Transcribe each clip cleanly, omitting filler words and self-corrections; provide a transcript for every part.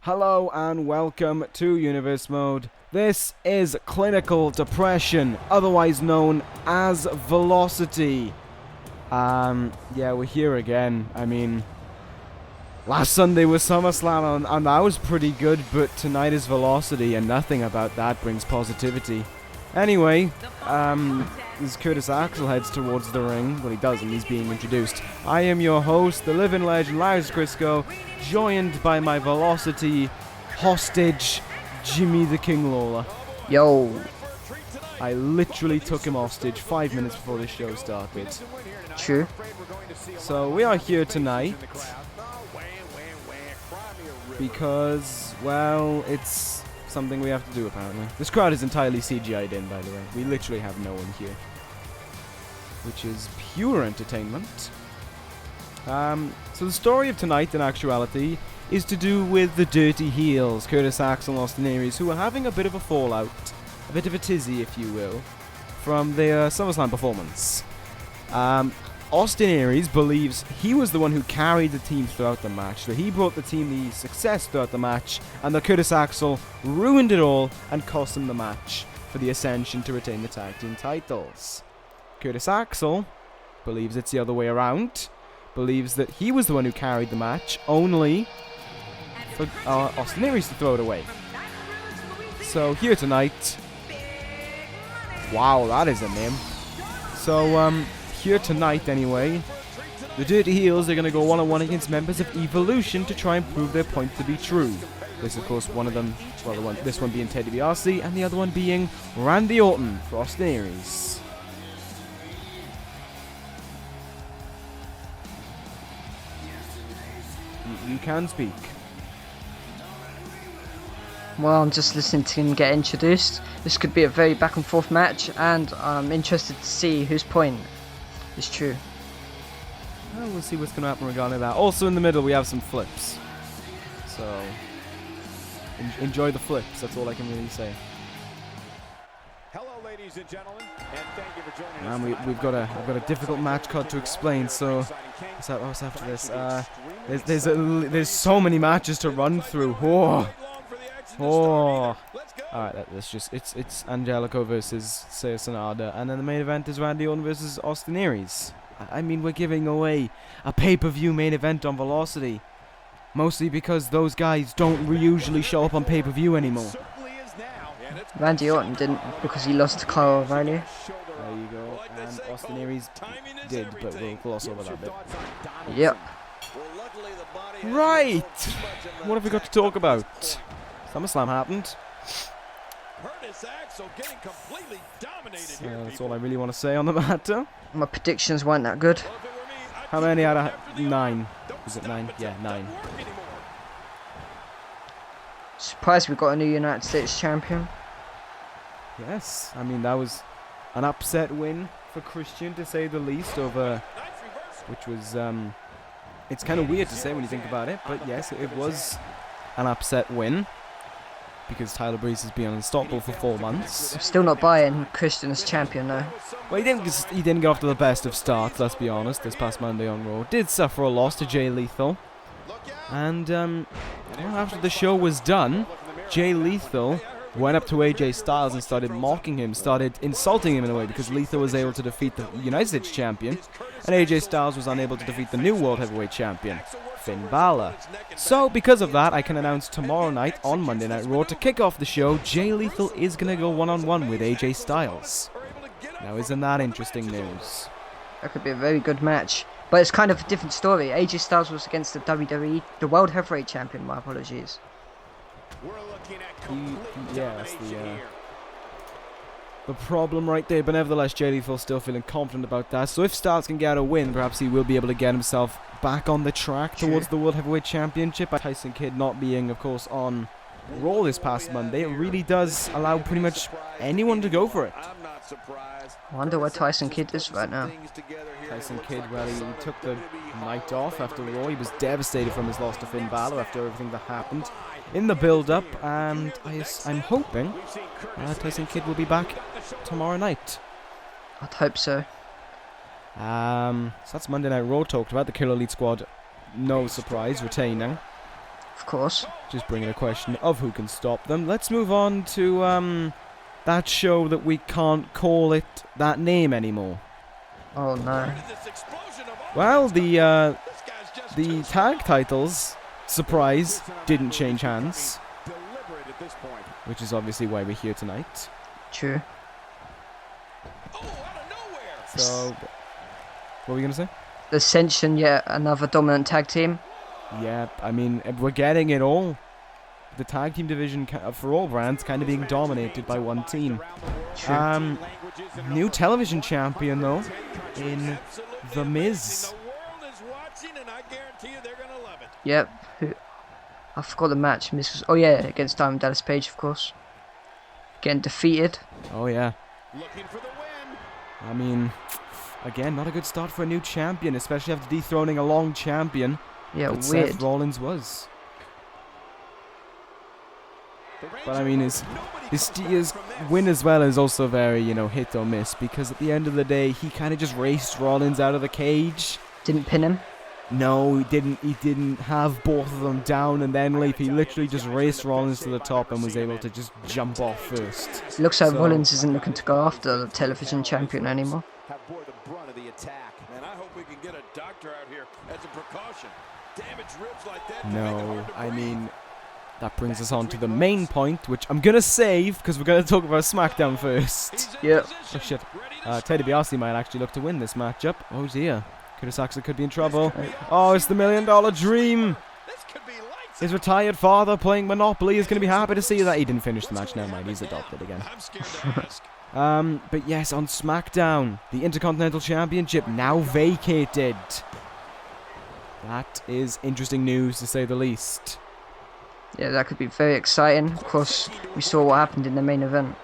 Hello and welcome to Universe Mode. This is Clinical Depression, otherwise known as Velocity. Yeah, we're here again. I mean, last Sunday was SummerSlam and that was pretty good, but tonight is Velocity and nothing about that brings positivity. Anyway, as Curtis Axel heads towards the ring, well he doesn't, he's being introduced. I am your host, the living legend, Lars Crisco, joined by my Velocity hostage, Jimmy the King Lawler. Yo. I literally took him hostage 5 minutes before the show started. True. So we are here tonight because, well, it's something we have to do apparently. This crowd is entirely CGI'd in, by the way. We literally have no one here, which is pure entertainment. So the story of tonight, in actuality, is to do with the Dirty Heels, Curtis Axel and Austin Aries, who are having a bit of a fallout, a bit of a tizzy, if you will, from their SummerSlam performance. Austin Aries believes he was the one who carried the team throughout the match, that he brought the team the success throughout the match, and that Curtis Axel ruined it all and cost him the match for the Ascension to retain the tag team titles. Curtis Axel believes it's the other way around, believes that he was the one who carried the match, only for Austin Aries to throw it away. So here tonight, wow, that is a name. So here tonight anyway, the Dirty Heels are going to go one-on-one against members of Evolution to try and prove their point to be true. This, of course, one of them, well, this one being Dibiase and the other one being Randy Orton for Austin Aries. You can speak. Well, I'm just listening to him get introduced. This could be a very back and forth match, and I'm interested to see whose point is true. Well, we'll see what's going to happen regarding that. Also in the middle we have some flips. So, enjoy the flips, that's all I can really say. Hello, ladies and gentlemen, and thank you for joining us. I've got a difficult match card to explain, so what's after this? There's so many matches to run through. Alright, it's Angelico versus Sanada, and then the main event is Randy Orton versus Austin Aries. I mean, we're giving away a pay-per-view main event on Velocity, mostly because those guys don't usually show up on pay-per-view anymore. Randy Orton didn't, because he lost to Kyle O'Reilly. There you go, and Austin Aries did, but we'll gloss over that bit. Yep. Right! What have we got to talk about? SummerSlam happened. That's all I really want to say on the matter. My predictions weren't that good. How many out of 9? Was it 9? Yeah, 9. Surprised we got a new United States champion. Yes, I mean that was an upset win for Christian, to say the least, over which was it's kind of weird to say when you think about it, but yes, it was an upset win because Tyler Breeze has been unstoppable for 4 months. I'm still not buying Christian as champion though. Well, he didn't get off to the best of starts, let's be honest, this past Monday on Raw. Did suffer a loss to Jay Lethal. And well, after the show was done, Jay Lethal went up to AJ Styles and started mocking him, started insulting him in a way, because Lethal was able to defeat the United States champion, and AJ Styles was unable to defeat the new World Heavyweight champion, Finn Balor. So, because of that, I can announce tomorrow night on Monday Night Raw, to kick off the show, Jay Lethal is going to go one-on-one with AJ Styles. Now, isn't that interesting news? That could be a very good match. But it's kind of a different story. AJ Styles was against the WWE, the World Heavyweight champion, my apologies. Yeah, that's the problem right there, but nevertheless, Jay Lethal's still feeling confident about that. So if Styles can get a win, perhaps he will be able to get himself back on the track towards the World Heavyweight Championship. Tyson Kidd not being, of course, on Raw this past Monday, it really does allow pretty much anyone to go for it. I wonder where Tyson Kidd is right now. Tyson Kidd, well, he took the night off after Raw. He was devastated from his loss to Finn Balor after everything that happened in the build-up, and I'm hoping Tyson Kidd will be back tomorrow night. I'd hope so. So that's Monday Night Raw talked about. The Killer Elite Squad, no surprise, retaining. Of course. Just bringing a question of who can stop them. Let's move on to that show that we can't call it that name anymore. Oh no. Well, the tag titles, surprise, didn't change hands, which is obviously why we're here tonight. True. So, what were we gonna say? Ascension, yet another dominant tag team. Yeah, I mean, we're getting it all. The tag team division for all brands kind of being dominated by one team. True. New television champion though, in The Miz. Yep. I forgot the match. Miz was, oh yeah, against Diamond Dallas Page, of course. Getting defeated. Oh yeah. I mean, again, not a good start for a new champion, especially after dethroning a long champion. Yeah, that weird. Seth Rollins was. But I mean, his win as well is also very, hit or miss, because at the end of the day, he kind of just raced Rollins out of the cage. Didn't pin him. No, he didn't. He didn't have both of them down and then leap. He literally just raced Rollins to the top and was able to just jump off first. Looks like Rollins isn't looking to go after the television champion anymore. No, I mean, that brings us on to the main point, which I'm going to save because we're going to talk about SmackDown first. Yep. Oh shit. Dibiase might actually look to win this matchup. Oh dear. Axel could be in trouble. Oh, it's the $1 million dream. His retired father playing Monopoly is going to be happy to see that. He didn't finish the match. Never mind, he's adopted again. But yes, on SmackDown, the Intercontinental Championship now vacated. That is interesting news, to say the least. Yeah, that could be very exciting. Of course, we saw what happened in the main event.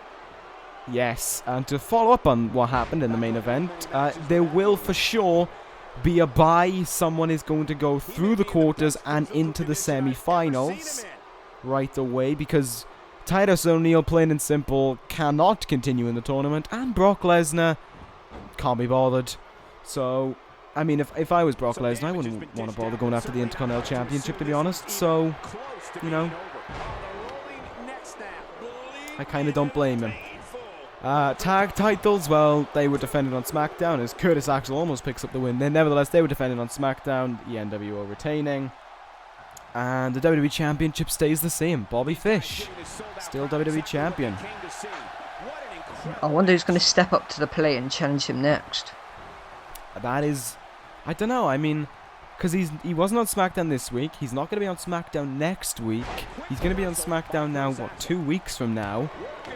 Yes, and to follow up on what happened in the main event, there will for sure be a bye. Someone is going to go through the quarters and into the semi-finals right away, because Titus O'Neil, plain and simple, cannot continue in the tournament, and Brock Lesnar can't be bothered. So, I mean, if I was Brock Lesnar, I wouldn't want to bother going after the Intercontinental Championship, to be honest. So, I kind of don't blame him. Tag titles, well, they were defended on SmackDown as Curtis Axel almost picks up the win. Then, nevertheless, they were defended on SmackDown, the NWO retaining. And the WWE Championship stays the same. Bobby Fish, still WWE Champion. I wonder who's going to step up to the plate and challenge him next. That is, I don't know, I mean, because he wasn't on SmackDown this week. He's not going to be on SmackDown next week. He's going to be on SmackDown now, 2 weeks from now.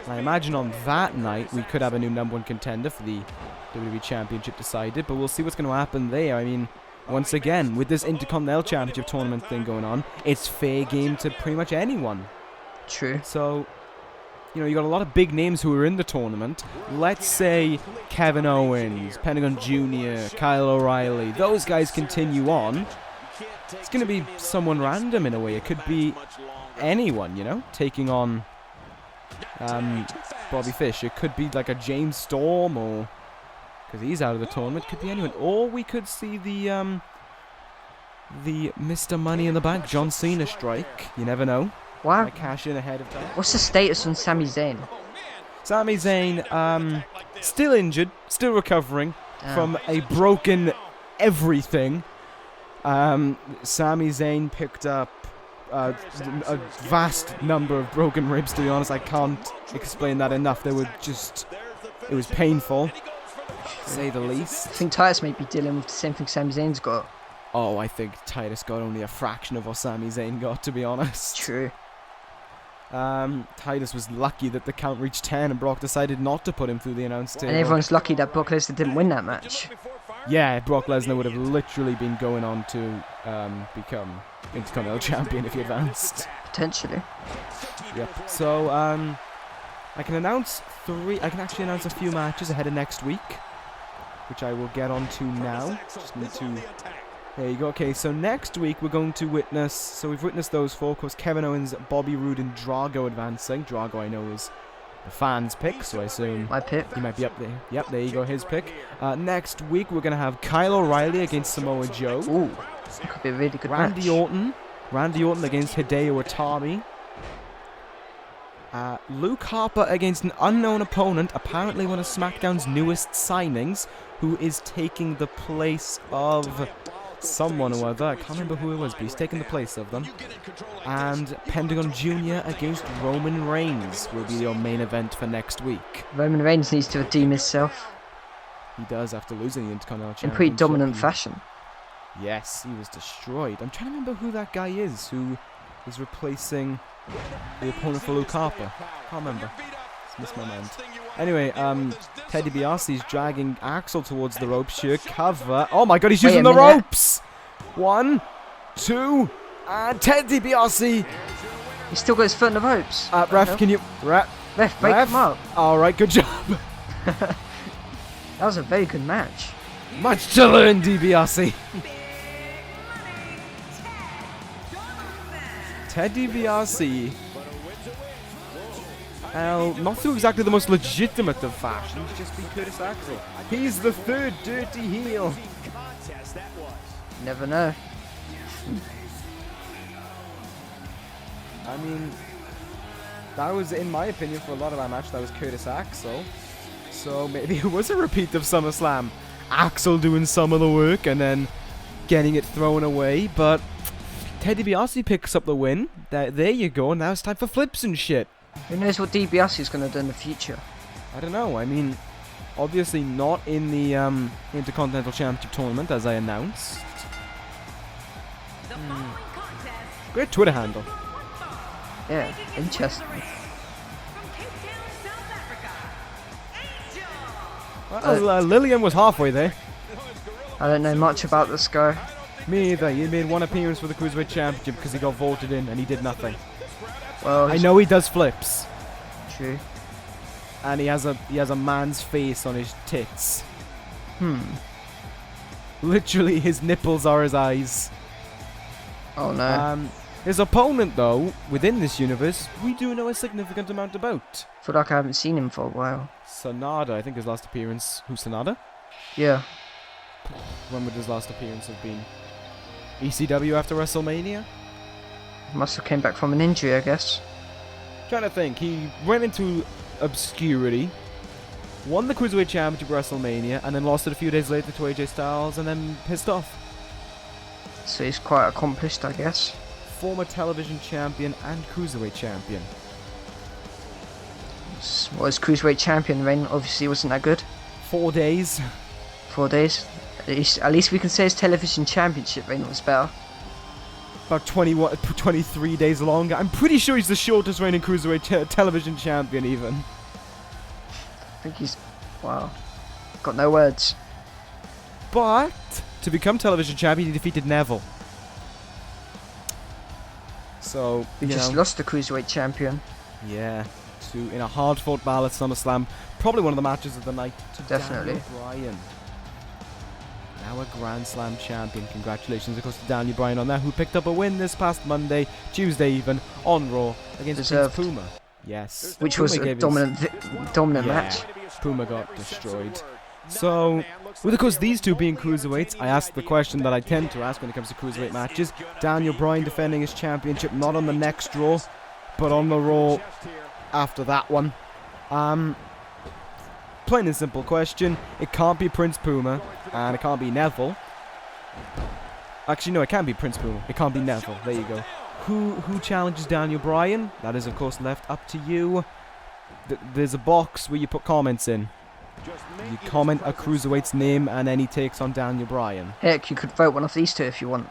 And I imagine on that night we could have a new #1 contender for the WWE Championship decided. But we'll see what's going to happen there. I mean, once again, with this Intercontinental Championship tournament thing going on, it's fair game to pretty much anyone. True. So, you got a lot of big names who are in the tournament. Let's say Kevin Owens, Pentagon Jr., Kyle O'Reilly. Those guys continue on. It's going to be someone random in a way. It could be anyone, taking on Bobby Fish. It could be like a James Storm, or because he's out of the tournament, could be anyone. Or we could see the Mr. Money in the Bank John Cena strike. You never know. Wow. Might cash in ahead of time. What's the status on Sami Zayn? Sami Zayn, still injured, still recovering from a broken everything. Sami Zayn picked up a vast number of broken ribs, to be honest. I can't explain that enough. It was painful, to say the least. I think Titus may be dealing with the same thing Sami Zayn's got. Oh, I think Titus got only a fraction of what Sami Zayn got, to be honest. True. Titus was lucky that the count reached 10 and Brock decided not to put him through the announce table. And everyone's lucky that Brock Lesnar didn't win that match. Yeah, Brock Lesnar would have literally been going on to become Intercontinental Champion if he advanced. Potentially. Yep. So, I can actually announce a few matches ahead of next week, which I will get on to now. Just need to... There you go. Okay, so next week we're going to witness... So we've witnessed those four, of course, Kevin Owens, Bobby Roode, and Drago advancing. Drago, I know, is the fans' pick, so I assume... My pick. He might be up there. Yep, there you go, his pick. Next week we're going to have Kyle O'Reilly against Samoa Joe. Ooh, that could be a really good match. Randy Orton Randy Orton against Hideo Itami. Luke Harper against an unknown opponent, apparently one of SmackDown's newest signings, who is taking the place of someone or other. I can't remember who it was, but he's taking the place of them. And Pentagon Jr. against Roman Reigns will be your main event for next week. Roman Reigns needs to redeem himself. He does after losing the Intercontinental Championship. In pretty dominant fashion. Yes, he was destroyed. I'm trying to remember who that guy is who is replacing the opponent for Luke Harper. Can't remember. It's missed my mind. Anyway, Ted DiBiase is dragging Axel towards the ropes here. Cover. Oh my god, he's using the ropes! 1, 2, and Ted DiBiase. He's still got his foot in the ropes. Ref, can you... Ref, break him up. Alright, good job. That was a very good match. Much to learn, DiBiase. Ted DiBiase, not through exactly the most legitimate of fashions, just be Curtis Axel. He's the third dirty heel. Never know. I mean, that was, in my opinion, for a lot of that match, that was Curtis Axel. So maybe it was a repeat of SummerSlam. Axel doing some of the work and then getting it thrown away, but Ted DiBiase picks up the win. There you go, now it's time for flips and shit. Who knows what DiBiase is going to do in the future? I don't know, I mean, obviously not in the Intercontinental Championship tournament, as I announced. Great Twitter handle. Yeah, interesting. Well, Lillian was halfway there. I don't know much about this guy. Me either. He made one appearance for the Cruiserweight Championship because he got voted in and he did nothing. Well, I know he does flips. True. And he has a man's face on his tits. Literally, his nipples are his eyes. Oh no. His opponent, though, within this universe, we do know a significant amount about. I feel like I haven't seen him for a while. Sanada, I think his last appearance. Who's Sanada? Yeah. When would his last appearance have been? ECW after WrestleMania? Must have came back from an injury, I guess. Trying to think. He went into obscurity, won the Cruiserweight Championship at WrestleMania, and then lost it a few days later to AJ Styles, and then pissed off. So he's quite accomplished, I guess. Former television champion and Cruiserweight champion. Well, his Cruiserweight champion reign obviously wasn't that good. 4 days. 4 days. At least we can say his television championship reign was better. About 23 days longer. I'm pretty sure he's the shortest reigning Cruiserweight television champion, even. I think he's... wow. Got no words. But, to become television champion, he defeated Neville. So, We just lost the Cruiserweight champion. Yeah. In a hard-fought battle at SummerSlam. Probably one of the matches of the night. To Definitely. Daniel Bryan. Now a Grand Slam champion. Congratulations, of course, to Daniel Bryan on that, who picked up a win this past Monday, Tuesday even, on Raw against Prince Puma. Yes. Which Puma was a dominant match. Puma got destroyed. So, with of course these two being cruiserweights, I asked the question that I tend to ask when it comes to cruiserweight matches. Daniel Bryan defending his championship not on the next Raw, but on the Raw after that one. Plain and simple question. It can't be Prince Puma, and it can't be Neville. Actually, no, it can be Prince Puma. It can't be Neville. There you go. Who challenges Daniel Bryan? That is, of course, left up to you. There's a box where you put comments in. You comment a cruiserweight's name, and then he takes on Daniel Bryan. Heck, you could vote one of these two if you want.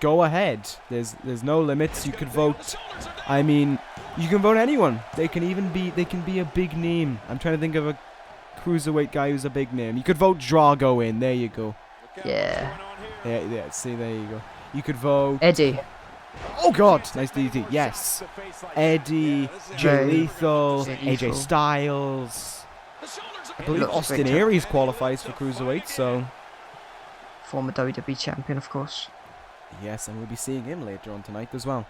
Go ahead. There's no limits. You could vote. I mean, you can vote anyone. They can be a big name. I'm trying to think of a cruiserweight guy who's a big name. You could vote Drago in. There you go. Yeah. Yeah. See, there you go. You could vote Eddie. Oh God! Nice DDT. Yes. Eddie, Jay Lethal, AJ Styles. I believe Austin Aries qualifies for cruiserweight. So. Former WWE champion, of course. Yes, and we'll be seeing him later on tonight as well.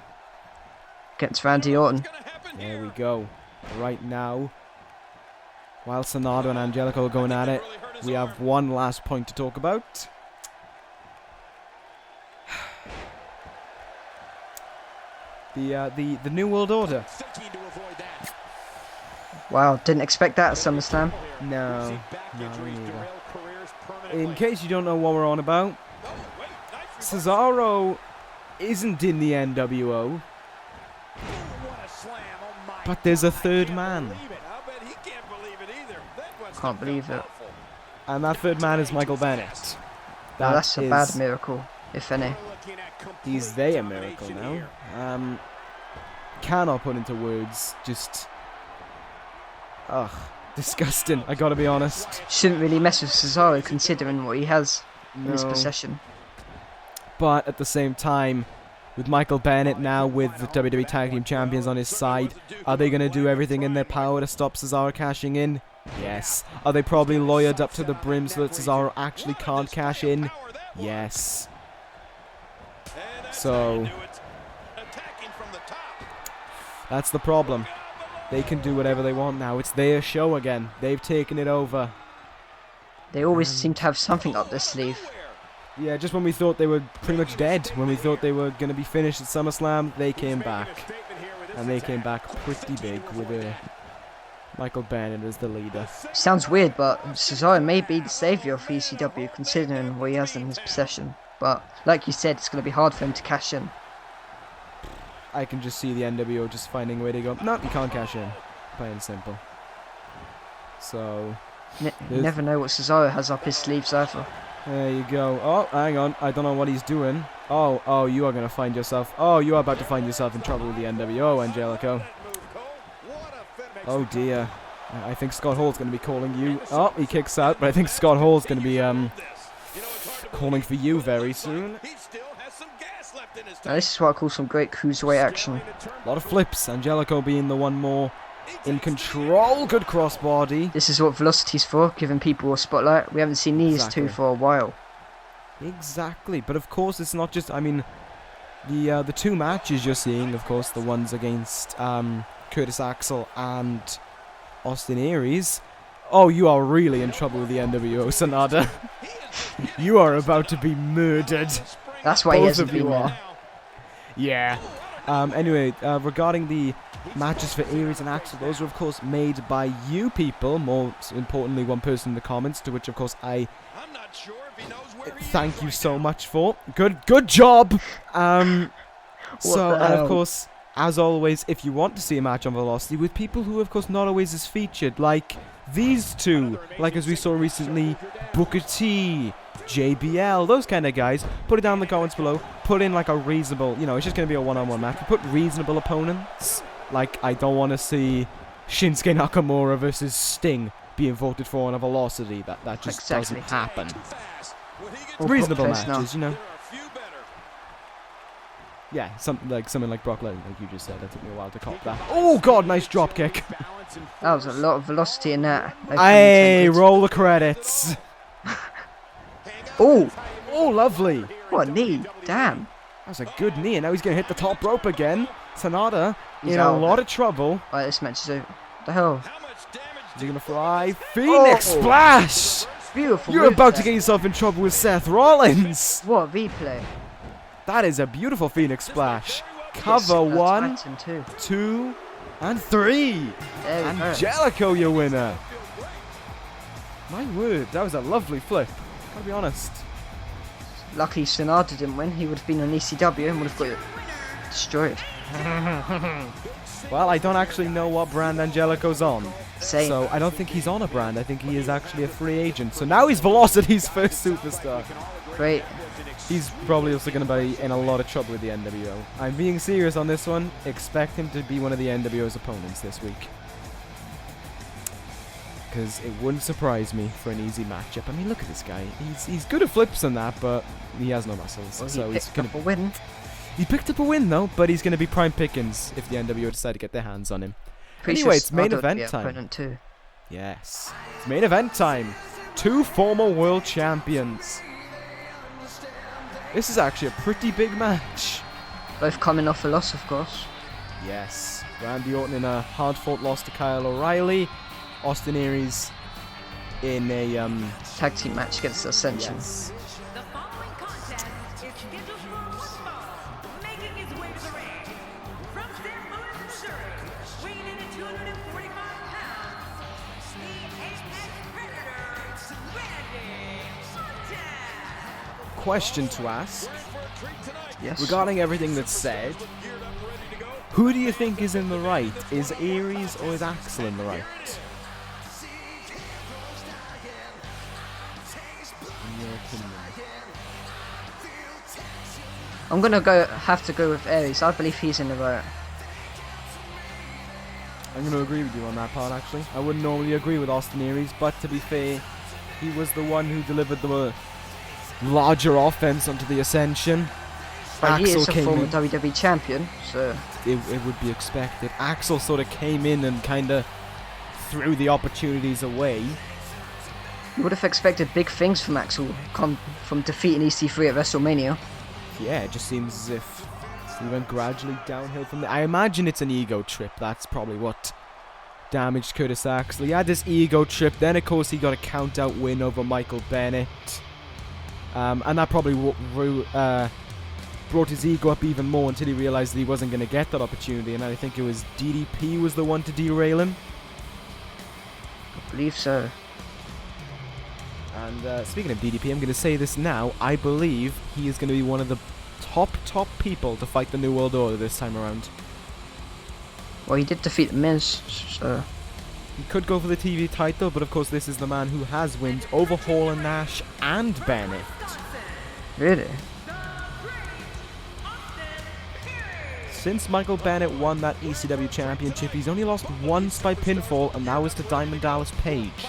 Against Randy Orton. There we go. Right now, while Sanada and Angelico are going at it, we have one last point to talk about. The New World Order. Wow, didn't expect that at SummerSlam. No, me neither. In case you don't know what we're on about, Cesaro isn't in the NWO, but there's a third man. Can't believe it. And that third man is Michael Bennett. Now that's a bad miracle, if any. He's their miracle now. Cannot put into words, just... Ugh, disgusting, I gotta be honest. Shouldn't really mess with Cesaro considering what he has in his possession. But at the same time, with Michael Bennett now with the WWE Tag Team Champions on his side, are they going to do everything in their power to stop Cesaro cashing in? Yes. Are they probably lawyered up to the brim so that Cesaro actually can't cash in? Yes. So, that's the problem. They can do whatever they want now. It's their show again. They've taken it over. They always seem to have something up their sleeve. Yeah, just when we thought they were pretty much dead, when we thought they were going to be finished at SummerSlam, they came back. And they came back pretty big with Michael Bennett as the leader. Sounds weird, but Cesaro may be the saviour of ECW considering what he has in his possession. But, like you said, it's going to be hard for him to cash in. I can just see the NWO just finding a way to go, no, you can't cash in. Plain and simple. So... You never know what Cesaro has up his sleeves either. There you go. Oh, hang on. I don't know what he's doing. Oh, you are going to find yourself... Oh, you are about to find yourself in trouble with the NWO, Angelico. Oh, dear. I think Scott Hall's going to be calling you. Oh, he kicks out, but I think Scott Hall's going to be calling for you very soon. Now, this is what I call some great cruiserweight action. A lot of flips. Angelico being the one more in control. Good crossbody. This is what Velocity's for, giving people a spotlight. We haven't seen these two for a while. Exactly, but of course it's not just, I mean, the two matches you're seeing, of course, the ones against Curtis Axel and Austin Aries. Oh, you are really in trouble with the NWO, Sanada. You are about to be murdered. That's why he hasn't been there. Yeah. Anyway, regarding the matches for Aries and Axel, those are of course made by you people, more importantly one person in the comments, to which of course I thank you so much for. Good job! And of course, as always, if you want to see a match on Velocity with people who of course not always is featured, like these two, like as we saw recently, Booker T, JBL, those kind of guys, put it down in the comments below. Put in like a reasonable, it's just going to be a one-on-one match. Put reasonable opponents. Like, I don't want to see Shinsuke Nakamura versus Sting being voted for on a Velocity. That just doesn't happen. Reasonable matches, Yeah, something like Brock Lesnar, like you just said. That took me a while to cop that. Oh god, nice drop kick. That was a lot of velocity in that. Hey, roll the credits. Oh, lovely. What a knee, damn. That was a good knee, and now he's going to hit the top rope again. Sanada He's in out. a lot of trouble. Alright, this match is over. What the hell? Is he going to fly? Phoenix Splash! Beautiful. You're about to get yourself in trouble with Seth Rollins. What a replay. That is a beautiful Phoenix Splash. Cover 1, 2, and 3. Angelico, your winner. My word, that was a lovely flip. Gotta be honest. Lucky Sanada didn't win. He would have been on ECW and would have got it destroyed. Well, I don't actually know what brand Angelico's on. Same. So I don't think he's on a brand. I think he is actually a free agent. So now he's Velocity's first superstar. Great. He's probably also going to be in a lot of trouble with the NWO. I'm being serious on this one. Expect him to be one of the NWO's opponents this week. Because it wouldn't surprise me for an easy matchup. I mean, look at this guy. He's good at flips and that, but he has no muscles. Well, so he's picked up a win. He picked up a win, though, but he's going to be prime pickings if the NWO decide to get their hands on him. Anyway, it's main event time. Too. Yes. It's main event time. Two former world champions. This is actually a pretty big match. Both coming off a loss, of course. Yes. Randy Orton in a hard-fought loss to Kyle O'Reilly. Austin Aries in a tag team match against Ascension. Yes. The following contest is scheduled for one fall, making his way to the ring question to ask. Yes. Regarding everything that's said, who do you think is in the right? Is Aries or is Axel in the right? In your opinion. I'm gonna have to go with Aries. I believe he's in the right. I'm going to agree with you on that part, actually. I wouldn't normally agree with Austin Aries, but to be fair, he was the one who delivered the larger offense onto the Ascension. But he Axel is a came former in. WWE champion, so It would be expected. Axel sort of came in and kind of threw the opportunities away. you would have expected big things from Axel from defeating EC3 at WrestleMania. Yeah, it just seems as if he went gradually downhill from there. I imagine it's an ego trip. That's probably what damaged Curtis Axel. He had this ego trip. Then, of course, he got a count-out win over Michael Bennett. And that probably brought his ego up even more until he realized that he wasn't going to get that opportunity. And I think it was DDP was the one to derail him. I believe so. And speaking of DDP, I'm going to say this now. I believe he is going to be one of the top people to fight the New World Order this time around. Well, he did defeat The Miz, so... He could go for the TV title, but of course this is the man who has wins over Hall and Nash and Bennett. Really? Since Michael Bennett won that ECW championship, he's only lost once by pinfall, and that was to Diamond Dallas Page.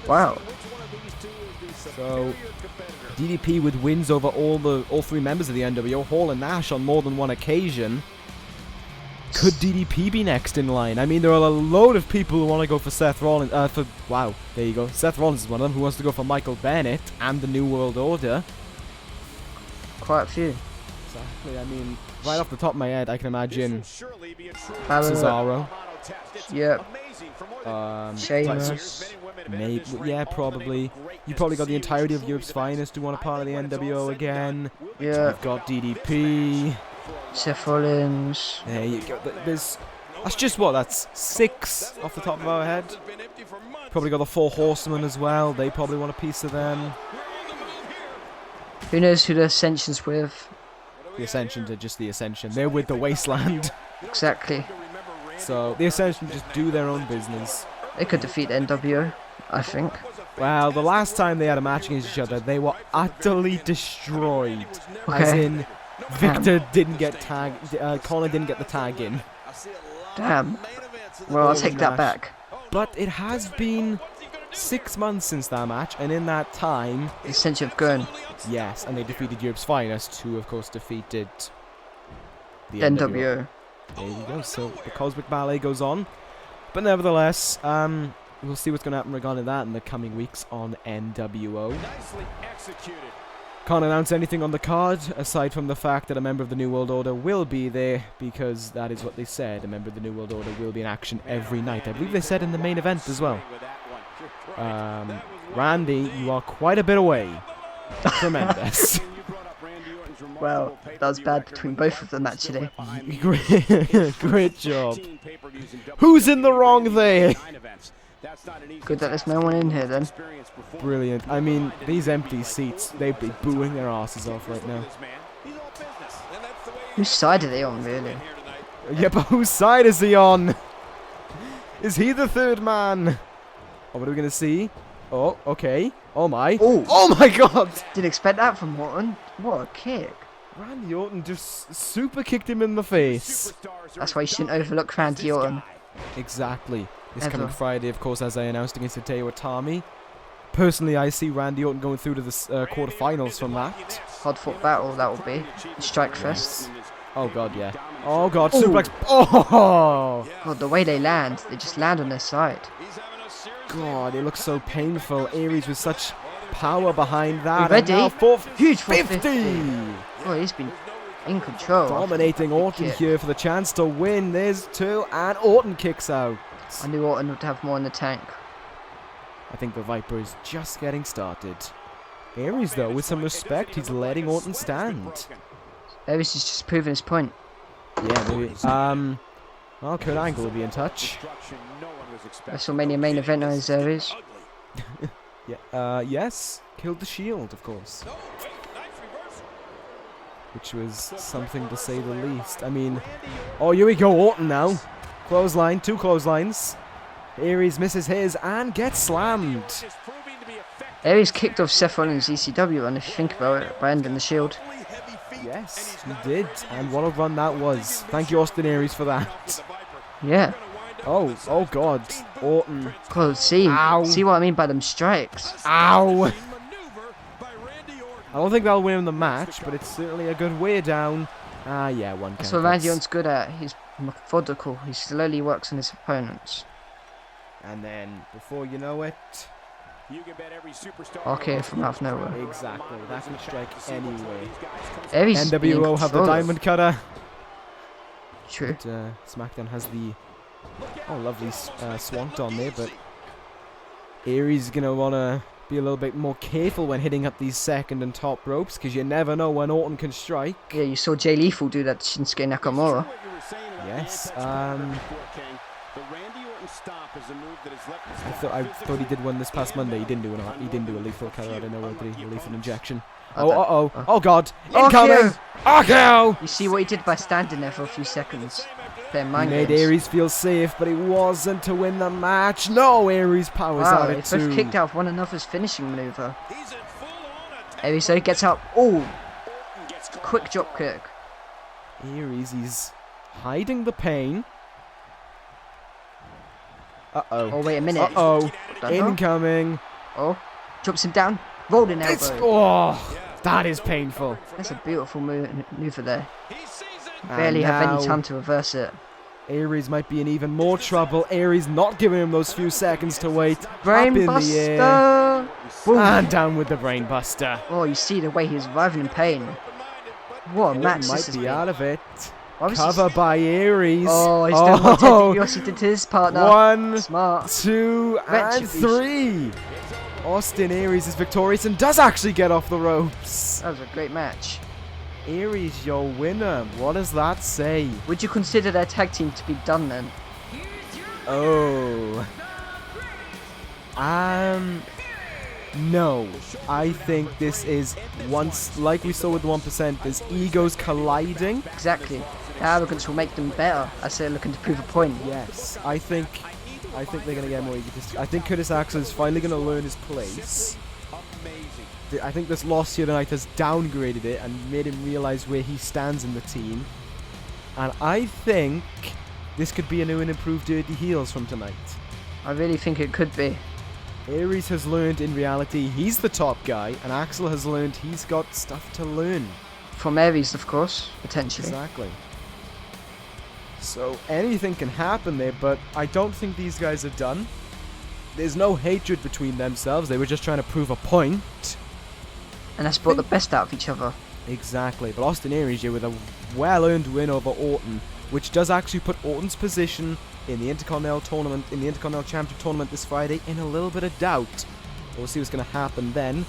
Wow. So, DDP with wins over all three members of the NWO, Hall and Nash on more than one occasion. Could DDP be next in line? I mean, there are a load of people who want to go for Seth Rollins. Wow, there you go. Seth Rollins is one of them who wants to go for Michael Bennett and the New World Order. Quite a few. Exactly. I mean, right off the top of my head, I can imagine Balor. Cesaro. Yep. Sheamus. Maybe, yeah, probably. You probably got the entirety of Europe's Finest who want a part of the NWO again. Yeah. You've got DDP. Seth Rollins. There you go. That's just what? That's 6 off the top of our head. Probably got the 4 Horsemen as well. They probably want a piece of them. Who knows who the Ascension's with? The Ascension are just the Ascension. They're with the Wasteland. Exactly. So the Ascension just do their own business. They could defeat the NWO, I think. Well, the last time they had a match against each other, they were utterly destroyed. Okay. As in, Victor didn't get tagged. Connor didn't get the tag in. Damn. Well, I'll take that back. But it has been 6 months since that match, and in that time, The Ascension have grown. yes, and they defeated Europe's Finest, who of course defeated the NWO. There you go. So the Cosmic Ballet goes on, but nevertheless, we'll see what's going to happen regarding that in the coming weeks on NWO. Nicely executed. Can't announce anything on the card aside from the fact that a member of the New World Order will be there, because that is what they said. A member of the New World Order will be in action every night. I believe they said in the main event as well. Randy, you are quite a bit away. Tremendous. Well, that was bad between both of them, actually. Great job. Who's in the wrong there? Good that there's no one in here, then. Brilliant. I mean, these empty seats, they'd be booing their asses off right now. Whose side are they on, really? Yeah, but whose side is he on? Is he the third man? Oh, what are we going to see? Oh, okay. Oh my. Oh. Oh my god! Didn't expect that from Orton. What a kick. Randy Orton just super kicked him in the face. That's why you shouldn't overlook Randy Orton. Exactly. This Ever. coming Friday, of course, as I announced against Hideo Itami. Personally, I see Randy Orton going through to the quarterfinals from that. Hard fought battle, that will be. Strike Fest. Oh god, yeah. Oh god, suplex. Oh! God, the way they land, they just land on their side. God, it looks so painful. Aries with such power behind that. Ready? And now Huge 450! Oh, he's been in control. Dominating Orton kick. here for the chance to win. There's 2, and Orton kicks out. I knew Orton would have more in the tank. I think the Viper is just getting started. Aries, though, with some respect, he's letting Orton stand. Aries is just proving his point. Yeah, maybe. Well, Kurt Angle will be in touch. WrestleMania main event now is Aries. Yeah. Yes. Killed the Shield, of course. which was something to say the least. I mean, oh, here we go, Orton now. Clothesline, 2 clotheslines. Aries misses his and gets slammed. Aries kicked off Seth Rollins' ECW run, if you think about it, by ending the Shield. Yes, he did, and what a run that was. Thank you, Austin Aries, for that. Yeah. Oh God, Orton. God, see Ow. See what I mean by them strikes? Ow! I don't think that'll win him the match, but it's certainly a good way down. Ah, yeah, 1 count. That's what Randy Orton's good at. He's methodical. He slowly works on his opponents. And then, before you know it... Okay, from out of nowhere. Exactly, that can strike anyway. Aries NWO have the diamond cutter. True. But, SmackDown has the... Oh, lovely swanton there, but... Aries is going to want to be a little bit more careful when hitting up these second and top ropes, because you never know when Orton can strike. Yeah, you saw Jay Lethal do that to Shinsuke Nakamura. Yes, I thought he did one this past Monday. He didn't do a lethal cutter. I don't know whether he lethal injection. Oh God! Incoming! RKO! You see what he did by standing there for a few seconds. He made Aries feel safe, but it wasn't to win the match. No, Aries powers out at 2. Both kicked out one another's finishing maneuver. Aries so he gets up. Oh! Quick drop kick. Aries, he's hiding the pain. Uh-oh. Oh, wait a minute. Uh-oh. Incoming. Oh, drops him down. Rolling elbow. Oh, that is painful. That's a beautiful maneuver there. Barely have any time to reverse it. Aries might be in even more trouble. Aries not giving him those few seconds to wait. Brainbuster. And down with the brainbuster. Oh, you see the way he's writhing in pain. What a match this might be out of it. Obviously Cover by Aries. Oh, he's done what Dibiase did to his partner. 1, Smart. 2, and 3. Austin Aries is victorious and does actually get off the ropes. That was a great match. Aries, your winner. What does that say? Would you consider their tag team to be done then? Oh. No. I think this is like we saw with the 1%, there's egos colliding. Exactly. The arrogance will make them better as they're looking to prove a point. Yes. I think they're going to get more egotistic. I think Curtis Axel is finally going to learn his place. I think this loss here tonight has downgraded it and made him realize where he stands in the team. And I think this could be a new and improved Dirty Heels from tonight. I really think it could be. Aries has learned in reality he's the top guy, and Axel has learned he's got stuff to learn. From Aries, of course, potentially. Exactly. So anything can happen there, but I don't think these guys are done. There's no hatred between themselves. They were just trying to prove a point. And that's brought the best out of each other. Exactly. But Austin Aries here with a well-earned win over Orton, which does actually put Orton's position in the Intercontinental Tournament, in the Intercontinental Championship Tournament this Friday, in a little bit of doubt. We'll see what's going to happen then.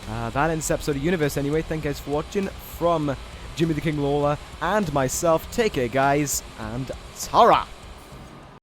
That ends this episode of Universe anyway. Thank you guys for watching. From Jimmy the King Lawler and myself, take care guys, and ta-ra!